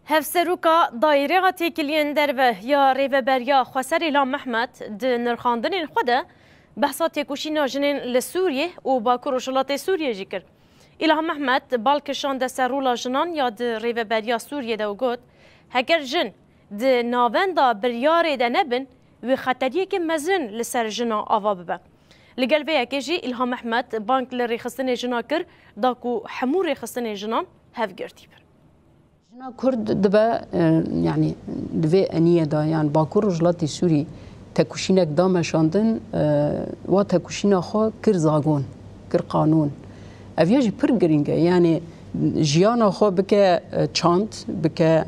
هفسروکا دایره تکیلین درو یا ریوبریا خسر ایلام محمد د نرخاندن خوده بحثا تکوشینا جنین لسوریه و با کروشلات سوریه جی کرد. ایلام محمد بالکشان د سرولا جنان یا د ریوبریا سوریه دو گود هگر جن د ناوند بریاره ده نبن و خطریه که مزن لسر جنا آوا ببه. لگل ویا که جی ایلام محمد بانک لریخستن جنا کر داکو حمو ریخستن جنان هف گرتی بر. جنا کرد دبا يعني دبا أنية دا يعني باكور رجلاتي سوري تكوشينك دام شاندن و تكوشينا خو كر زاغون كر قانون أفياجي پر گرينگه يعني جيانا خو بك چاند بك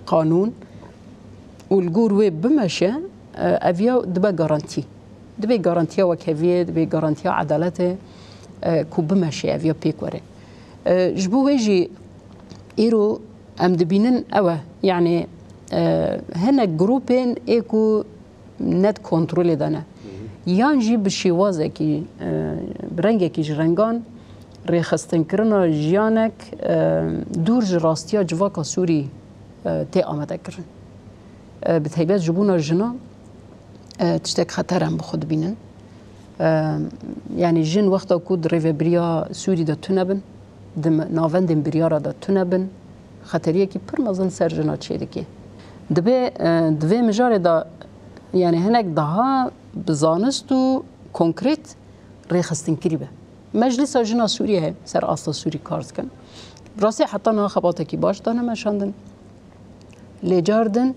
قانون والجور وي بمشي أفيا دبا جارانتي دبا جارانتيا وكافيه دبا جارانتيا عدالته كو بمشي أفيا بيكوري جبو ويجي إيرو أم دبينن أوه يعني هنا جروبين إيكو نت كنترول دانا يانجي بشيوازة كي برنجة كي جرنجان ريخستن كرنا جيانك دور جراستيا جواكا سوري تي آمده كرن بتهيبات جبونا جنا تشتك خطرهم بخود بينن يعني جن وقتا كود ريفبريا سوري دا تنبن دم ناوندن بريارا دا تنبن خطریه کی پر مزن سرجنا چیده کی دبی مجاره دا يعني هناك daha بزانست و كونكريت ريخستن كريبه مجلس جنا سوريا هي سر اصل سوري كارز كان براسي حتى انا خباتكي باش دانا مشاندن لجاردن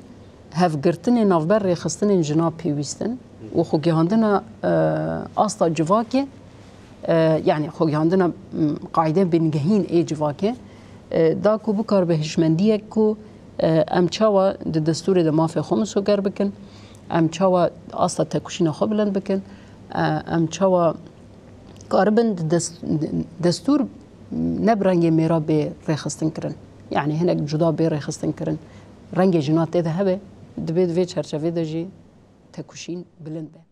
هف گرتن نافبر ريخستن جنا بيويستن و خوگي هاندنا اصلا جواكي يعني خوگي هاندنا قاعده بنجهين اي جواكي داكو بكار بهشمنديه كو ام چاوا د دستور د مافia خمسو گر بکن ام چاوا اصلا تکوشینا خبلن بکن ام چاوا قاربن دستور نبرنگ میرا به رخصتن کرن يعني هناك جدا به رخصتن کرن رنگ جنات ده هبه دبي چرچوه دجي تکوشین بلند به